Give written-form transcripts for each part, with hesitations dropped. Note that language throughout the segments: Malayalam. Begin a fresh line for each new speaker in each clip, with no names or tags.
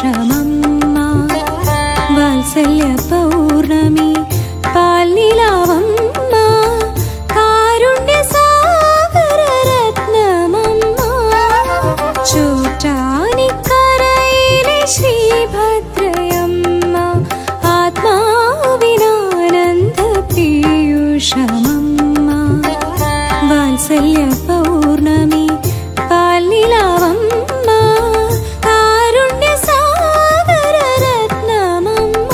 പീയൂഷമമ്മ വാത്സല്യ പൗർണമി പാൽനിലാവമ്മ കാരുണ്യ സാഗര രത്നമമ്മ ചോറ്റാനിക്കരയിലെ ശ്രീഭദ്രയമ്മ ആത്മാവിനാനന്ദ പീയൂഷമമ്മ വാത്സല്യ പൗർണമി പാൽനിലാവമ്മ കാരുണ്യ സാഗര രത്നമമ്മ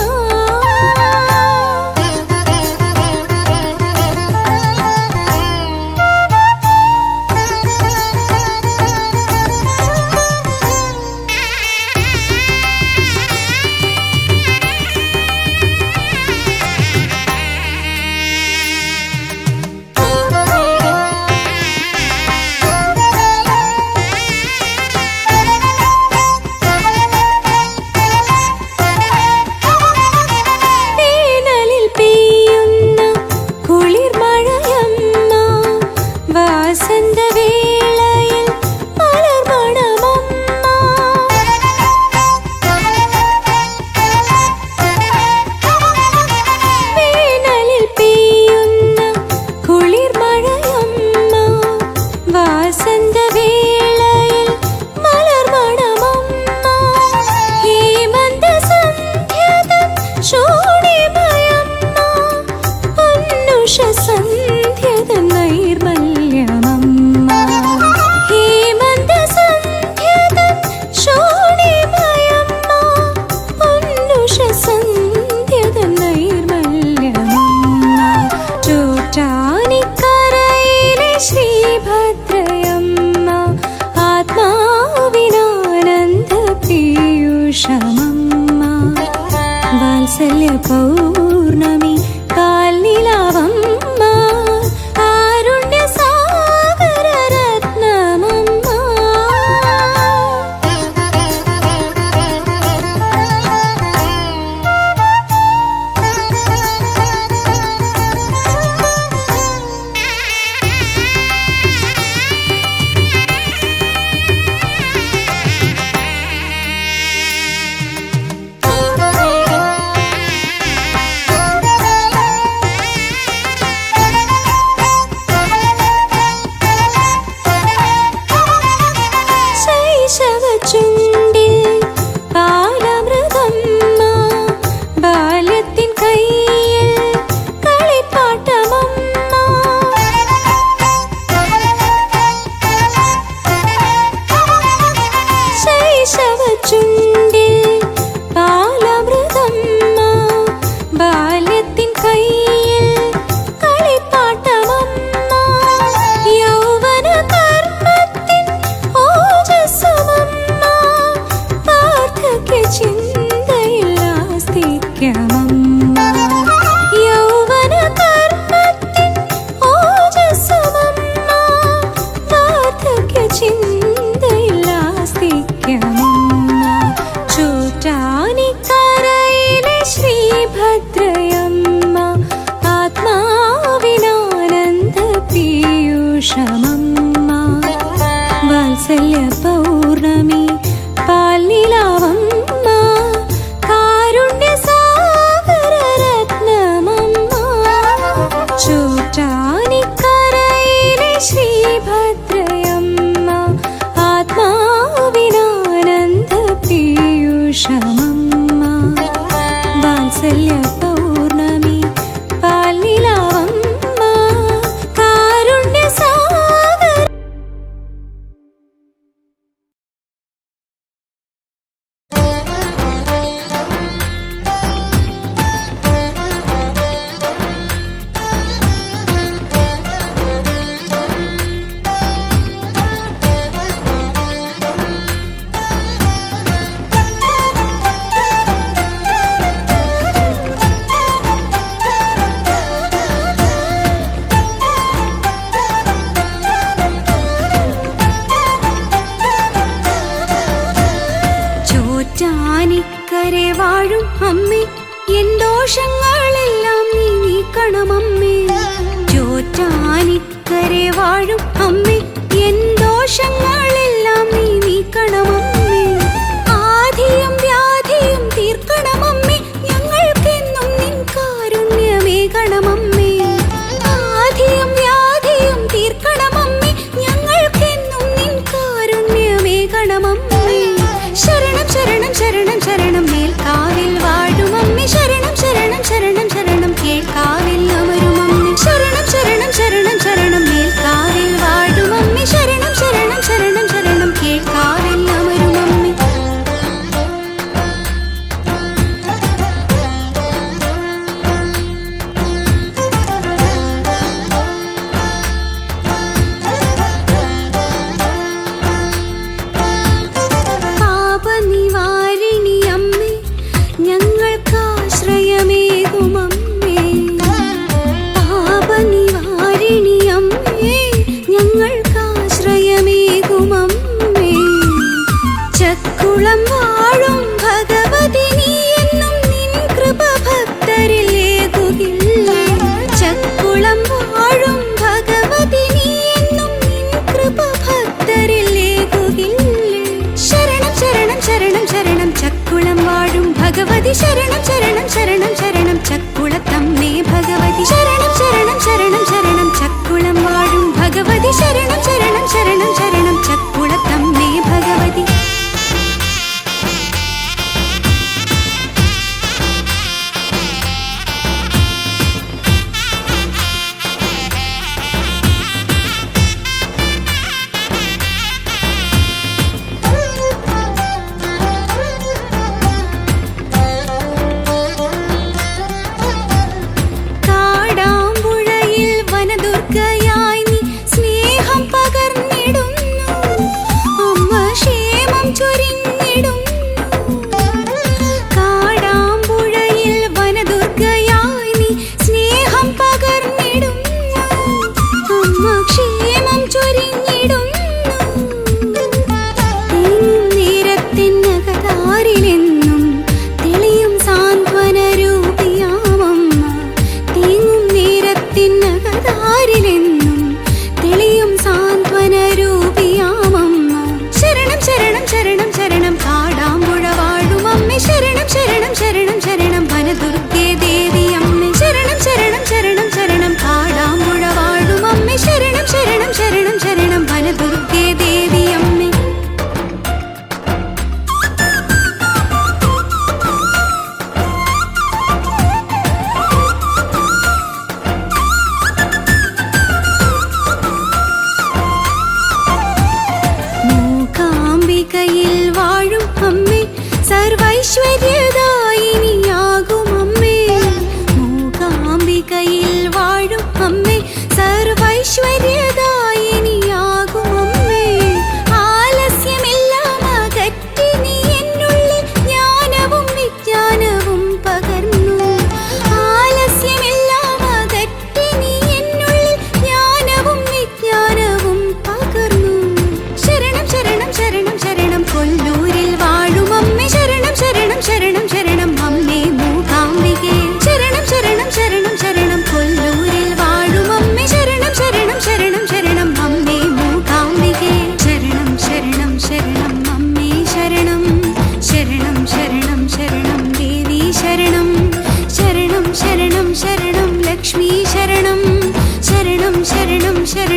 പീയൂഷമമ്മ വാത്സല്യ പൗർണമി പാൽനിലാവമ്മ കാരുണ്യ സാഗര രത്നമമ്മ ചുണ്ടിൽ പാലമൃതമ്മ ബാല്യത്തിൻ കയ്യിൽ കളിപ്പാട്ടമമ്മ ശൈശവ ചുണ്ടിൽ പാലമൃതമ്മ ബാല്യത്തിൻ കയ്യിൽ കളിപ്പാട്ടമമ്മ യൗവന കർമ്മത്തിൻ ഓജസ്സുമമ്മ ചിന്തയിൽ ആസ്തിക്യമമ്മ യൗവന കർമ്മത്തിൻ ഓജസ്സുമമ്മ വാർദ്ധക്യ ചിന്തയിൽ ആസ്തിക്യമമ്മ ചോറ്റാനിക്കരയിലെ ശ്രീഭദ്രയമ്മ ആത്മാവിനാനന്ദ പീയൂഷമമ്മ വാത്സല്യ പൗർണമി പാൽനിലാവമ്മ കാരുണ്യ സാഗര രത്നമമ്മ ചോറ്റാനിക്കരയിലെ ശ്രീഭദ്രയമ്മ ആത്മാവിനാനന്ദ പീയൂഷമമ്മ വാത്സല്യ പൗർണമി പാൽനിലാവമ്മ കാരുണ്യ സാഗര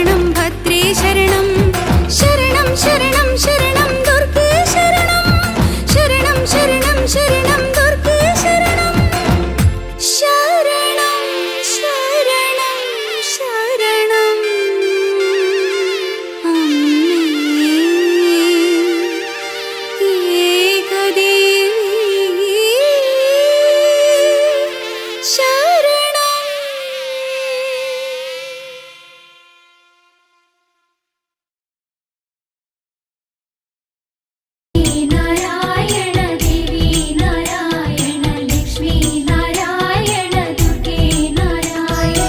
ശരണം ഭദ്രേ ശരണം ശരണം ശരണം ശരണം ദുർഗേ ശരണം ശരണം ശരണം ശരണം ദുർഗേ ശരണം ശരണം ശരണം ശരണം അമ്മേ ഏകദേവി ശരണം.
നാരായണ ദേവി നാരായണ ലക്ഷ്മി നാരായണ ദുർഗേ നാരായണ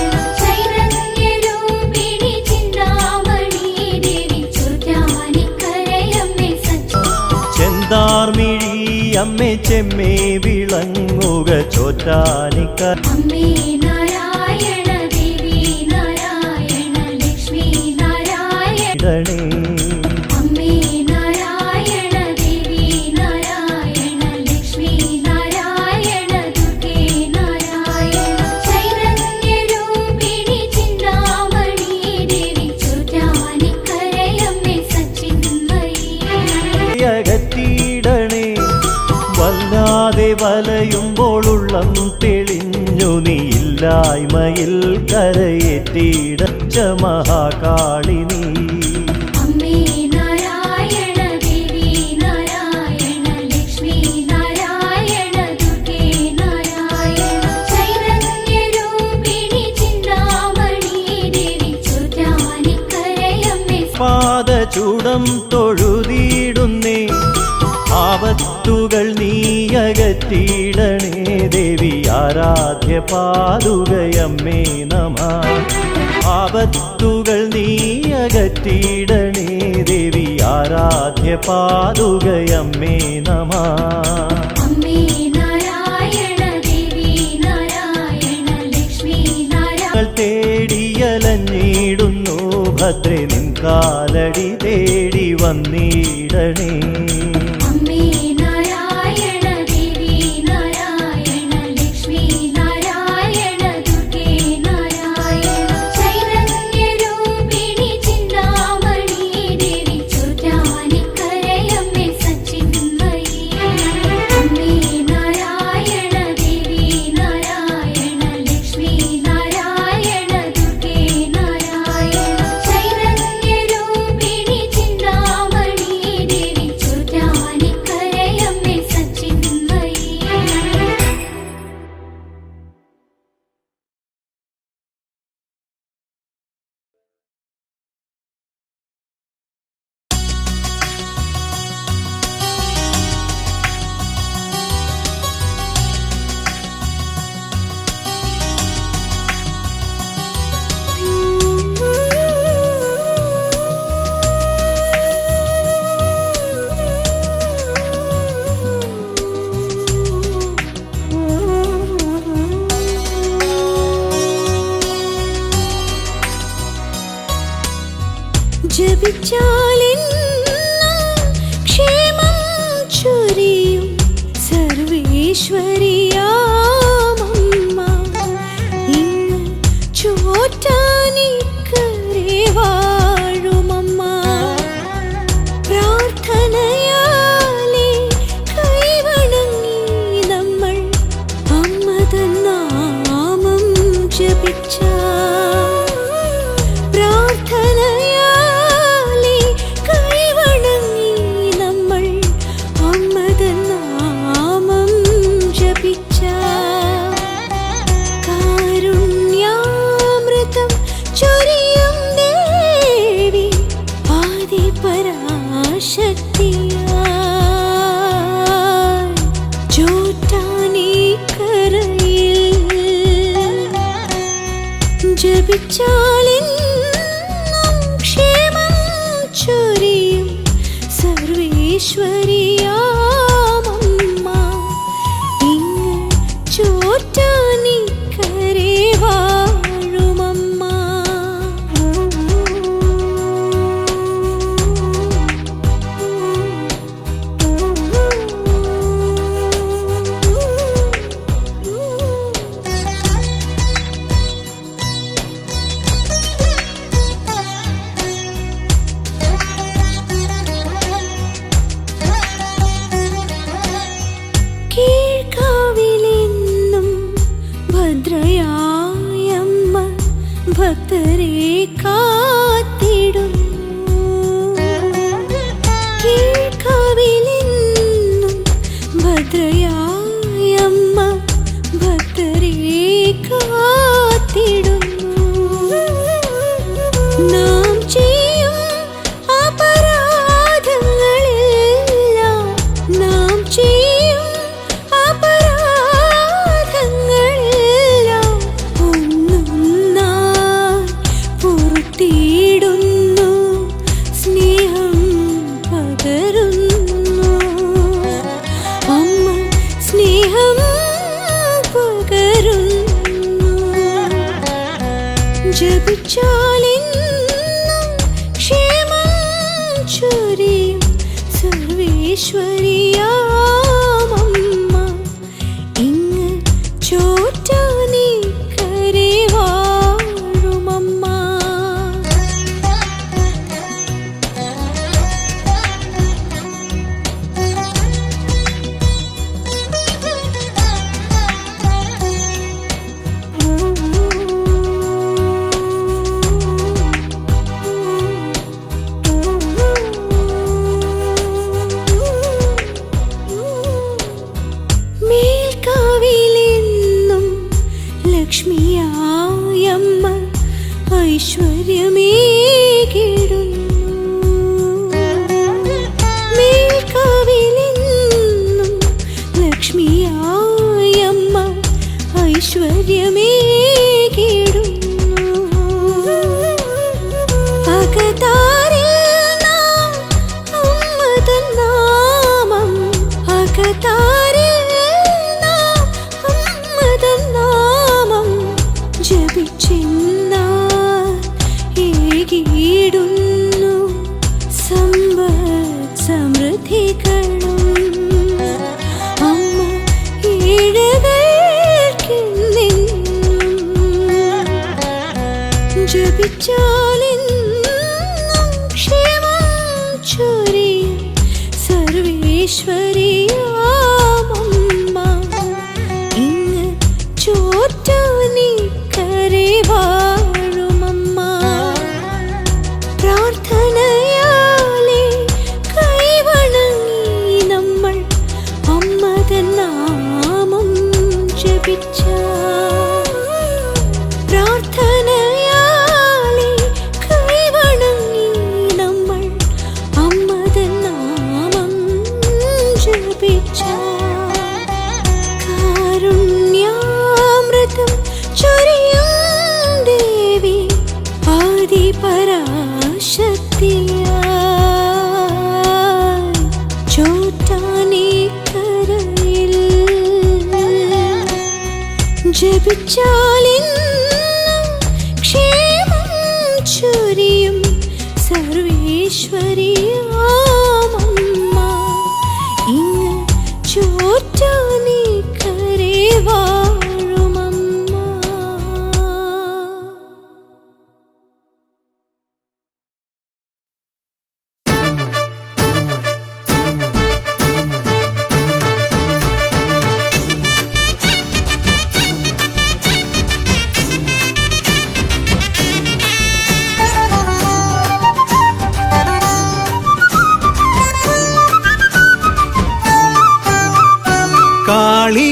ചൈതന്യരൂപിണി ചിന്താമണി ദേവി ചോറ്റാനിക്കരയമ്മേ സച്ചി
ചെന്താർമിഴി അമ്മേ ചെമ്മേ വിളങ്ങുക ചോറ്റാനിക്കര
അമ്മേ നാരായണ ദേവി നാരായണ ലക്ഷ്മി നാരായണ അമ്മേ നാരായണ ദേവി നാരായണ ലക്ഷ്മി നാരായണ ദുർഗേ നാരായണ ചൈതന്യരൂപിണി ചിന്താമണി ദേവി ചോറ്റാനിക്കരയമ്മേ സച്ചിന്മയി
അകറ്റിയിടണേ വല്ലാതെ വലയുമ്പോൾ ഉള്ളം തെളിഞ്ഞു നീയില്ലായ്മയിൽ കരയേറ്റിടച്ച മഹാകാളിനി
അമ്മേ നാരായണ ദേവി നാരായണ ലക്ഷ്മി നാരായണ ദുർഗേ നാരായണ ചൈതന്യരൂപിണി ചിന്താമണി ദേവി ചോറ്റാനിക്കരയമ്മേ
പാദചൂടം തൊഴുതിയിടുന്നേ ആപത്തുകൾ നീയകറ്റിയിടണേ ദേവി ആരാധ്യ പാതുകയമ്മേ നമ ആപത്തുകൾ നീയകറ്റിയിടണേ ദേവി ആരാധ്യ പാതുകയമ്മേ നമ
അമ്മേ നാരായണ ദേവി നാരായണ ലക്ഷ്മി നാരായണ
തേടിയലഞ്ഞിടുന്നു ഭദ്രേ നിൻ കാലടി തേടി വന്നിടണേ
അമ്മേ നാരായണ ദേവി നാരായണ ലക്ഷ്മി നാരായണ ദുർഗേ നാരായണ ചൈതന്യരൂപിണി ചിന്താമണി ദേവി ചോറ്റാനിക്കരയമ്മേ സച്ചിന്മയി അമ്മേ നാരായണ ദേവി നാരായണ ലക്ഷ്മി നാരായണ ദുർഗേ നാരായണ ചൈതന്യരൂപിണി ചിന്താമണി ദേവി ചോറ്റാനിക്കരയമ്മേ സച്ചിന്മയി
ജപിച്ചാലെന്നും ക്ഷേമം ചൊരിയും സർവേശ്വരിയാമമ്മ ഇന്ന് ചോറ്റാനിക്കരെ വാഴുമമ്മ പ്രാർത്ഥനയാലെ കൈവണങ്ങി നമ്മൾ അമ്മ തൻ നാമം ജപിച്ചാൽ പ്രാർത്ഥനയാലെ കൈവണങ്ങി നമ്മൾ അമ്മ തൻ നാമം ജപിച്ചാൽ കാരുണ്യാമൃതം ചൊരിയും ദേവി ആദിപരാശക്തിയായി ചോറ്റാനിക്കരയിൽ ജപിച്ചാലെന്നും ക്ഷേമം ചൊരിയും സർവേശ്വരിയാമമ്മ ഇങ്ങ് ചോറ്റാനിക്കരെ വാഴുമമ്മ സർവേശ്വരിയാമമ്മ ഇങ്ങ് ചോറ്റാനിക്കരെ വാഴുമമ്മ. മേൽക്കാവിലെന്നും ലക്ഷ്മിയായമ്മ ഐശ്വര്യമേകിടുന്നു. മേൽക്കാവിലെന്നും ലക്ഷ്മിയായമ്മ ഐശ്വര്യമേകിടുന്നു. അകതാരിൽ നാം അമ്മ തൻ നാമം, അകതാരിൽ നാം അമ്മ തൻ നാമം ജപിച്ചെന്നാൽ ഏകിടുന്നു സമ്പത്ത് സമൃദ്ധികളും. അമ്മ ഏഴകൾക്കെന്നെന്നും ജപിച്ചാലെന്നും ക്ഷേമം ചൊരിയും സർവേശ്വരിയാമമ്മ ഇങ്ങ് ചോറ്റാനിക്കരെ വാഴുമമ്മ. പ്രാർത്ഥനയാലെ കൈവണങ്ങി നമ്മൾ അമ്മ തൻ നാമം ജപിച്ചാൽ, പ്രാർത്ഥനയാലെ കൈവണങ്ങി നമ്മൾ അമ്മ തൻ നാമം ജപിച്ചാൽ കാരുണ്യാമൃതം ചൊരിയും ദേവി ആദിപരാശക്തിയായി ചോറ്റാനിക്കരയിൽ ജപിച്ചാലെന്നും ക്ഷേമം ചൊരിയും സർവേശ്വരിയാമമ്മ ഇങ്ങ് ചോറ്റാനിക്കരെ വാഴുമമ്മ.
കാളി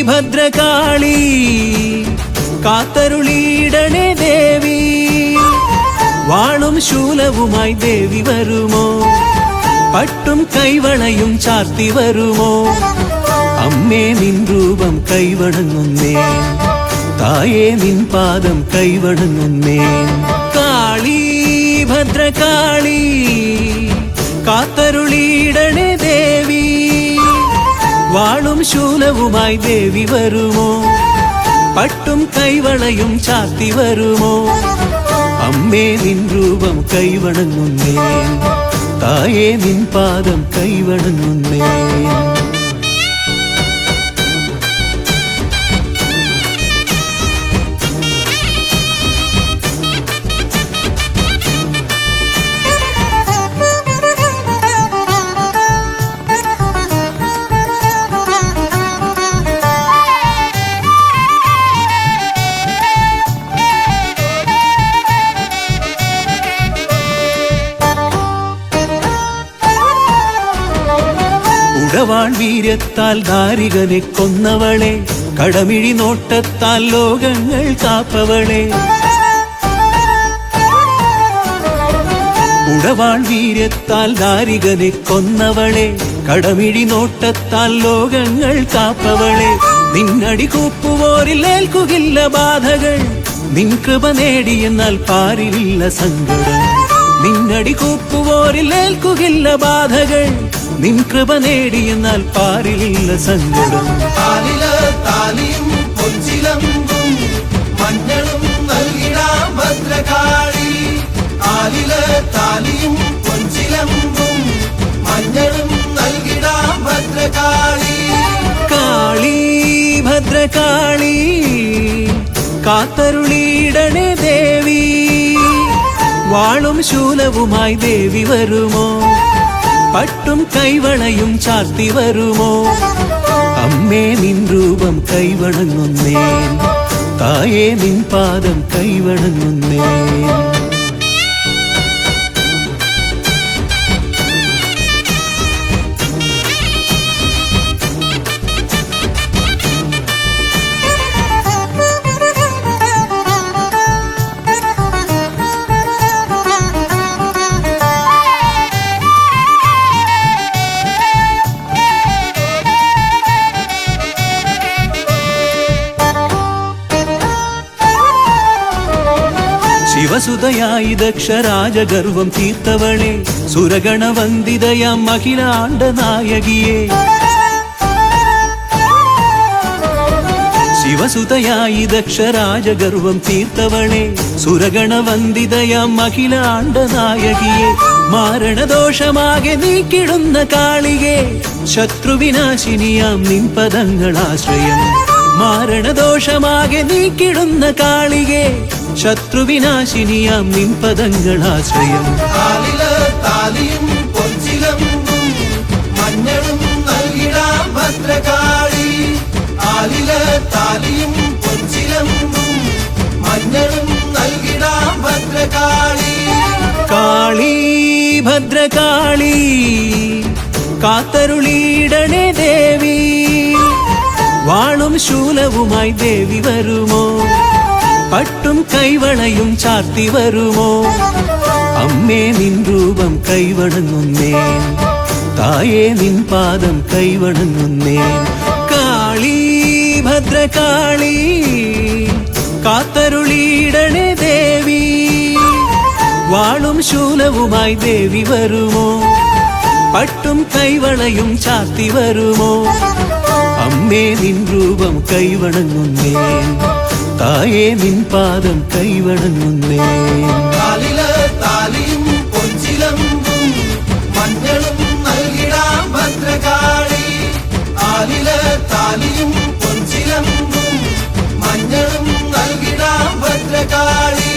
ഭദ്രകാളി കാത്തരുളിയിടണേ ദേവി, വാളും ശൂലവുമായി ദേവി വരുമോ, പട്ടും കൈവളയും ചാർത്തി വരുമോ. അമ്മേ നിൻ രൂപം കൈവണങ്ങുന്നേ, തായേ നിൻ പാദം കൈവണങ്ങുന്നേ. കാളി ഭദ്രകാളി കാത്തരുളിയിടണേ ദേവി, വാളും ശൂലവുമായി ദേവി വരുമോ, പട്ടും കൈവളയും ചാർത്തി വരുമോ. അമ്മേ നിൻ രൂപം കൈവണങ്ങുന്നേ, തായേ നിൻ പാദം കൈവണങ്ങുന്നേ. ഉടവാൾ വീര്യത്താൽ ദാരികനെ കൊന്നവളെ, കടമിഴി നോട്ടത്താൽ ലോകങ്ങൾ കാപ്പവളെ. ഉടവാൾ വീര്യത്താൽ ദാരികനെ കൊന്നവളെ, കടമിഴി നോട്ടത്താൽ ലോകങ്ങൾ കാപ്പവളെ. നിന്നടി കൂപ്പുവോരിൽ ഏൽക്കുകില്ല ബാധകൾ, നിൻ കൃപ നേടിയെന്നാൽ പാരിലില്ല സങ്കടം. നിന്നടി കൂപ്പുവോരിൽ ഏൽക്കുകില്ല ബാധകൾ, നിൻ കൃപ നേടിയെന്നാൽ പാരിലില്ല സങ്കടം.
താലിയും പൊഞ്ചിലമ്പും മഞ്ഞളും നൽകിടാം ഭദ്രകാളി. താലിയും പൊഞ്ചിലമ്പും മഞ്ഞളും നൽകി
ഭദ്രകാളി കാത്തരുളിയിടണേ ദേവി വാളും ശൂലവുമായി ദേവി വരുമോ പട്ടും കൈവളയും ചാർത്തി വരുമോ അമ്മേ നിൻ രൂപം കൈവണങ്ങുന്നേൻ തായേ നിൻ പാദം കൈവണങ്ങുന്നേൻ ശിവസുതയായി ദക്ഷരാജഗർവം തീർത്തവളെ സുരഗണവന്ദിതയാം മഹിളാണ്ട നായകിയെ ശിവസുതയായി ദക്ഷരാജഗർവം തീർത്തവളെ സുരഗണവന്ദിതയാം മഹിളാണ്ട നായകിയെ മാരണദോഷമാകെ നീക്കിടുന്ന കാളിയെ ശത്രുവിനാശിനിയാം നിൻ പദങ്ങളാശ്രയം മാരണദോഷമാകെ നീക്കിടുന്ന കാളിയെ ശത്രുവിനാശിനിയാം നിൻ പദങ്ങളാശ്രയം
കാലില് താലിയും പൊൻചിലമ്പും മഞ്ഞളും നൽകിടാം ഭദ്രകാളി കാലില് താലിയും പൊൻചിലമ്പും മഞ്ഞളും നൽകിടാം ഭദ്രകാളി
കാളി ഭദ്രകാളി കാത്തരുളിയിടണേ ദേവി വാളും ശൂലവുമായി ദേവി വരുമോ പട്ടും കൈവളയും ചാർത്തി വരുമോ അമ്മേ നിൻ രൂപം കൈവണങ്ങുന്നേൻ തായേ നിൻ പാദം കൈവണങ്ങുന്നേൻ കാളി ഭദ്രകാളി കാത്തരുളിയിടണേ ദേവി വാളും ശൂലവുമായി ദേവി വരുമോ പട്ടും കൈവളയും ചാർത്തി വരുമോ അമ്മേ നിൻ രൂപം കൈവണങ്ങുന്നേൻ തായേ നിൻ പാദം കൈവണങ്ങുന്നേൻ
കാലില് താലിയും പൊൻചിലമ്പും മഞ്ഞളും നൽകിടാം ഭദ്രകാളി കാലില് താലിയും പൊൻചിലമ്പും മഞ്ഞളും നൽകിടാം ഭദ്രകാളി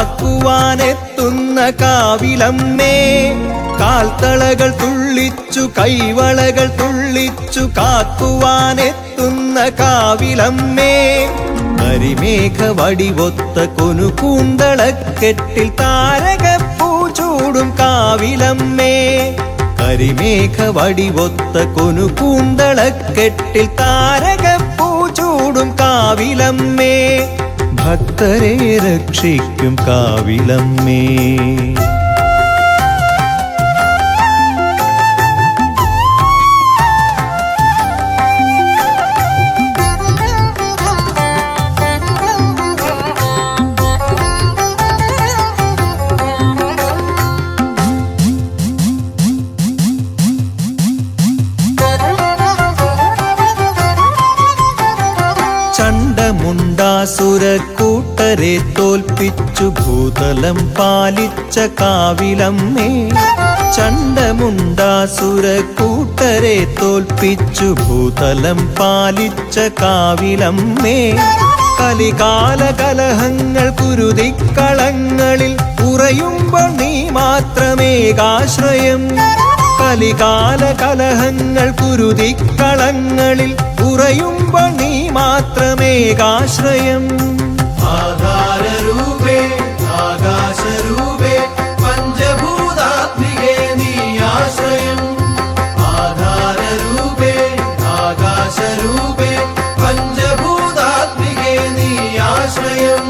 കാക്കുവാനെത്തുന്ന കാവിലമ്മേ, കാൽത്തളകൾ തുള്ളിച്ചു കൈവളകൾ തുള്ളിച്ചു കാക്കുവാനെത്തുന്ന കാവിലമ്മേ, കരിമേഘ വടിവൊത്ത കൊനുകൂന്തളക്കെട്ടിൽ താരകപ്പൂ ചൂടും കാവിലമ്മേ, കരിമേഘ വടിവൊത്ത കൊനുകൂന്തളക്കെട്ടിൽ താരകപ്പൂ ചൂടും കാവിലമ്മേ, ഭക്തരെ രക്ഷിക്കും കാവിലമ്മേ. ചണ്ഡമുണ്ടാസുരക്കൂട്ടരെ തോൽപ്പിച്ചു ഭൂതലം പാലിച്ച കാവിലമ്മേ, ചണ്ഡമുണ്ടാസുരക്കൂട്ടരെ തോൽപ്പിച്ചു ഭൂതലം പാലിച്ച കാവിലമ്മേ, കലികാല കലഹങ്ങൾ കുരുതിക്കളങ്ങളിൽ ഉറയുമ്പോൾ നീ മാത്രമേകാശ്രയം, കലികാല കലഹങ്ങൾ കുരുതിക്കളങ്ങളിൽ ഉറയുമ്പോൾ നീ മാത്രമേകാശ്രയം.
ആധാരരൂപേ ആകാശരൂപേ പഞ്ചഭൂതാത്മികേ നീ ആശ്രയം, ആധാരരൂപേ ആകാശരൂപേ പഞ്ചഭൂതാത്മികേ നീ ആശ്രയം.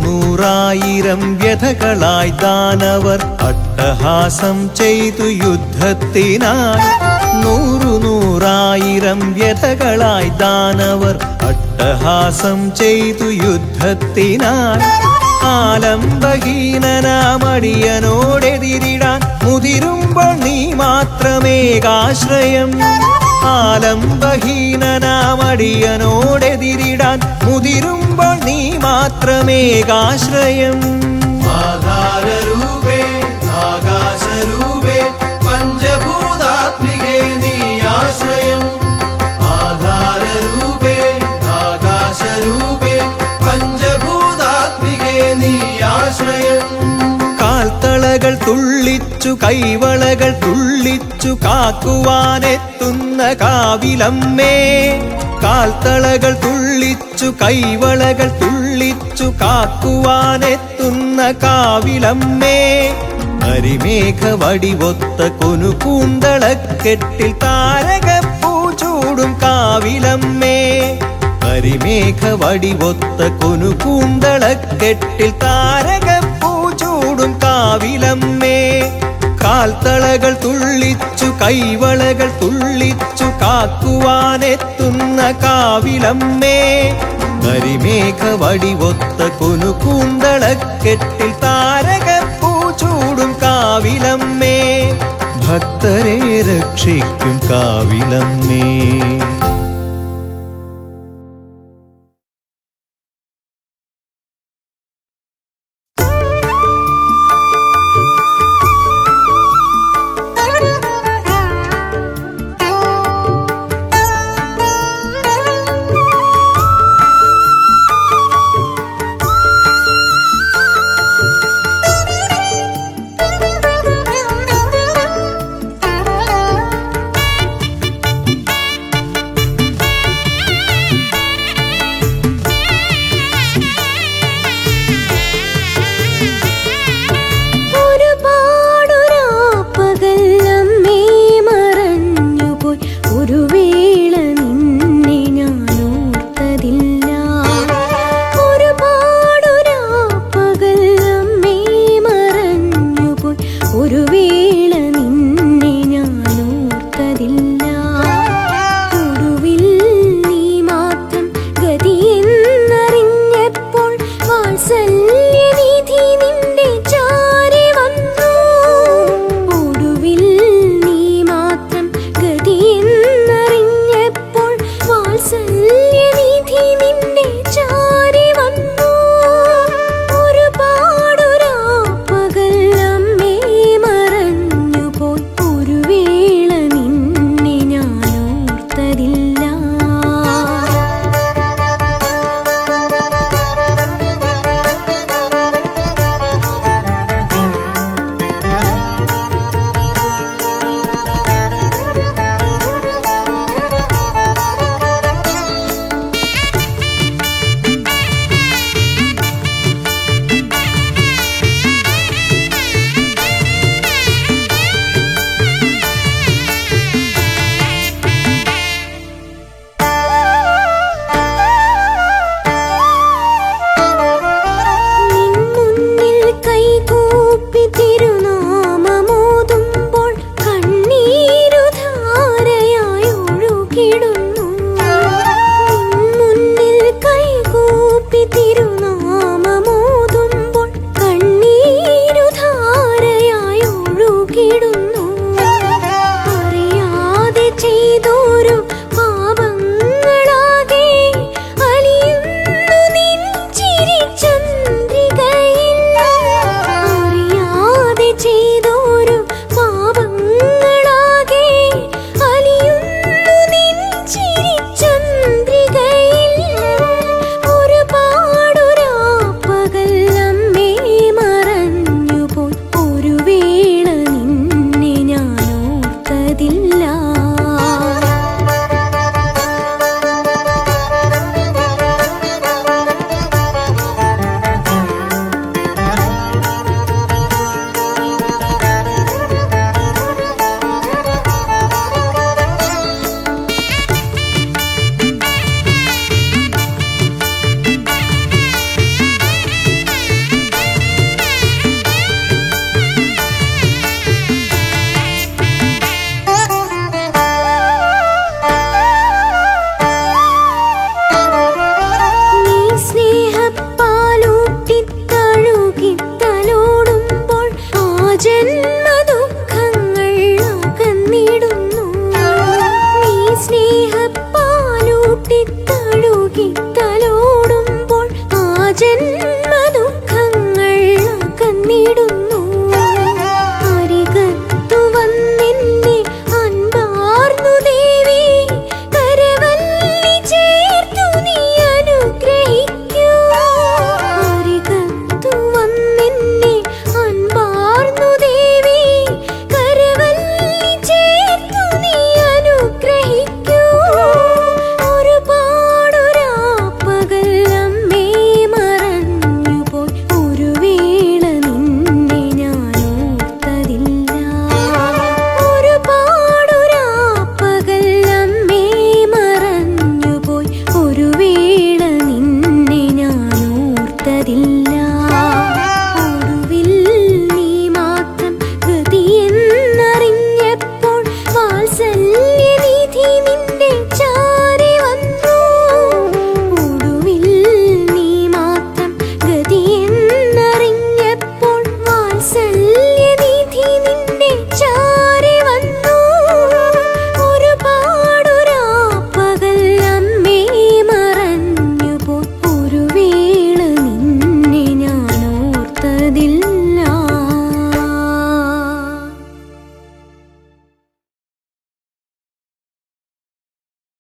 നൂറായിരം വ്യഥകളായി ദാനവർ അട്ടഹാസം ചെയ്തു യുദ്ധത്തിനായി, നൂറായിരം വ്യഥകളായി ദാനവർ അട്ടഹാസം ചെയ്തു യുദ്ധത്തിനായി, ആലംബഹീനനാമടിയനോടെതിരിടാൻ മുതിരുമ്പോൾ നീ മാത്രമേകാശ്രയം, ആലംബഹീനനാമടിയനോടെതിരിടാൻ മുതിരുമ്പോൾ നീ മാത്രമേകാശ്രയം.
ആധാരരൂപേ ആകാശരൂപേ പഞ്ചഭൂതാത്മികേ നീ ആശ്രയം, ആധാരരൂപേ ആകാശരൂപേ പഞ്ചഭൂതാത്മികേ നീ ആശ്രയം.
കാൽത്തളകൾ തുള്ളിച്ചു കൈവളകൾ തുള്ളിച്ചു കാക്കുവാനെത്തുന്ന കാവിലമ്മേ, കാൽത്തളകൾ തുള്ളിച്ചു കൈവളകൾ തുള്ളിച്ചു കാക്കുവാനെത്തുന്ന കാവിലമ്മേ, കരിമേഘ വടിവൊത്ത കൊനുകൂന്തളക്കെട്ടിൽ താരകപ്പൂ ചൂടും കാവിലമ്മേ, കരിമേഘ വടിവൊത്ത കൊനുകൂന്തളക്കെട്ടിൽ താരകപ്പൂ ചൂടും കാവിലമ്മേ, കാൽത്തളകൾ തുള്ളിച്ചു കൈവളകൾ തുള്ളിച്ചു കാക്കുവാനെത്തുന്ന കാവിലമ്മേ, കരിമേഘ വടിവൊത്ത കൊനുകൂന്തളക്കെട്ടിൽ താരകപ്പൂ ചൂടും കാവിലമ്മേ, ഭക്തരെ രക്ഷിക്കും കാവിലമ്മേ.
എല്ലാം